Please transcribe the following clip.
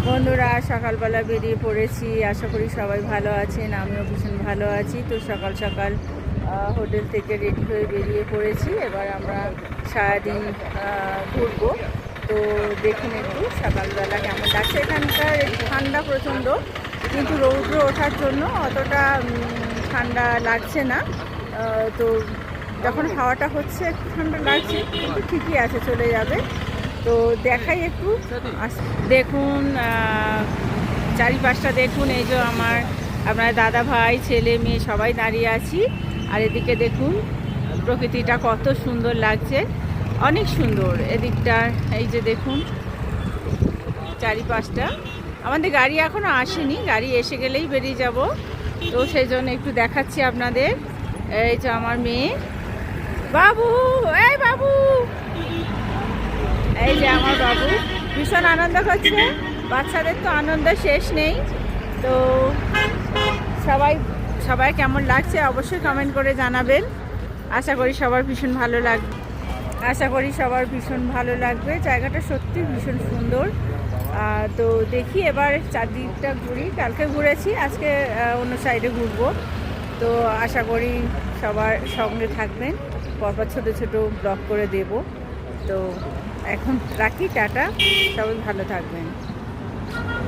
বন্ধুরা সকালবেলা বেরিয়ে পড়েছি। আশা করি সবাই ভালো আছেন, আমিও ভীষণ ভালো আছি। তো সকাল সকাল হোটেল থেকে রেডি হয়ে বেরিয়ে পড়েছি। এবার আমরা সারাদিন ঘুরবো। তো দেখুন একটু সকালবেলা কেমন লাগছে। এখানকার ঠান্ডা প্রচণ্ড, কিন্তু রৌদ্র ওঠার জন্য অতটা ঠান্ডা লাগছে না। তো যখন হাওয়াটা হচ্ছে একটু ঠান্ডা লাগছে, কিন্তু ঠিকই আছে, চলে যাবে। তো দেখাই একটু, দেখুন চারিপাশটা দেখুন। এই যে আপনার দাদা ভাই, ছেলে মেয়ে সবাই দাঁড়িয়ে আছি। আর এদিকে দেখুন প্রকৃতিটা কত সুন্দর লাগছে, অনেক সুন্দর এদিকটা। এই যে দেখুন চারিপাশটা। আমাদের গাড়ি এখনও আসেনি, গাড়ি এসে গেলেই বেরিয়ে যাব। তো সেই জন্য একটু দেখাচ্ছি আপনাদের। এই যে আমার মেয়ে বাবু, এই বাবু, এই যে আমার বাবু ভীষণ আনন্দ করছে। বাচ্চাদের তো আনন্দ শেষ নেই। তো সবাই কেমন লাগছে অবশ্যই কমেন্ট করে জানাবেন। আশা করি সবার ভীষণ ভালো লাগবে। জায়গাটা সত্যি ভীষণ সুন্দর। তো দেখি এবার চারদিকটা ঘুরি। কালকে ঘুরেছি, আজকে অন্য সাইডে ঘুরবো। তো আশা করি সবার সঙ্গে থাকবেন, পরপর ছোট ছোট ব্লগ করে দেব। তো এখন রাখি, টাটা, সবাই ভালো থাকবেন।